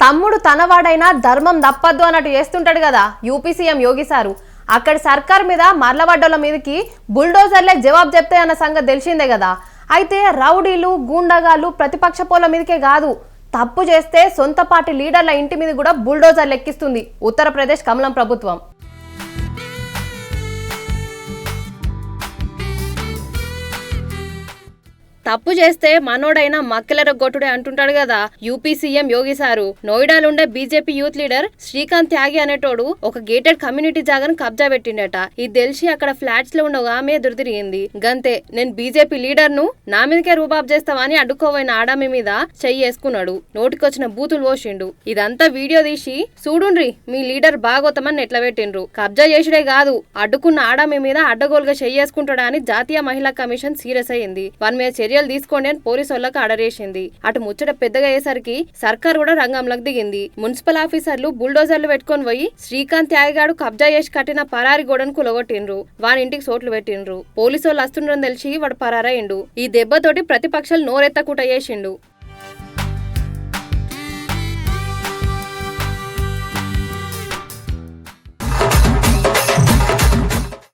తమ్ముడు తనవాడైనా ధర్మం తప్పద్దు అన్నట్టు చేస్తుంటాడు కదా యూపీ సీఎం యోగి సారు. అక్కడి సర్కార్ మీద మర్లబడ్డోళ్ళ మీదకి బుల్డోజర్లే జవాబు చెప్తాయన్న సంగతి తెలిసిందే కదా. అయితే రౌడీలు గూండాగాళ్ళు ప్రతిపక్ష పోల మీదకే కాదు, తప్పు చేస్తే సొంత పార్టీ లీడర్ల ఇంటి మీద కూడా బుల్డోజర్లు ఎక్కిస్తుంది ఉత్తరప్రదేశ్ కమలం ప్రభుత్వం. తప్పు చేస్తే మనోడైనా మక్కెలర గొట్టుడే అంటుంటాడు కదా యూపీ సీఎం యోగి సారు. నోయిడాలుండే BJP youth leader Shrikant Tyagi అనేటోడు ఒక గేటెడ్ కమ్యూనిటీ జాగాను కబ్జా పెట్టిండట. ఇది తెలిసి అక్కడ ఫ్లాట్స్ లో ఉన్న ఆమె ఎదురుతిరిగింది. గంతే, నేను బీజేపీ లీడర్ ను, నా మీదకే రూబాబ్ చేస్తావని అడ్డుకోవైన ఆడామి మీద చెయ్యి వేసుకున్నాడు. నోటికొచ్చిన బూతులు పోసిండు. ఇదంతా వీడియో తీసి చూడుండ్రి మీ లీడర్ బాగోతమని ఎట్లా పెట్టిండ్రు. కబ్జా చేసుడే కాదు, అడ్డుకున్న ఆడామి మీద అడ్డగోలుగా చెయ్యి వేసుకుంటాడా అని జాతీయ మహిళా కమిషన్ సీరియస్ అయ్యింది. వారి మీద చర్యలు తీసుకోండి అని పోలీసు వాళ్ళకు ఆర్డర్ చేసింది. అటు ముచ్చట పెద్దగా అయ్యేసరికి సర్కార్ కూడా రంగంలోకి దిగింది. మున్సిపల్ ఆఫీసర్లు బుల్డోజర్లు పెట్టుకొని పోయి శ్రీకాంత్ త్యాగిగాడు కబ్జా చేసి కట్టిన పరారి గోడను కులగొట్టిండ్రు. వాని ఇంటికి సోట్లు పెట్టిండ్రు. పోలీసు వాళ్ళు వస్తుండని తెలిసి వాడు పరారయ్యిండు. ఈ దెబ్బతోటి ప్రతిపక్షాలు నోరెత్తకుట చేసిండు.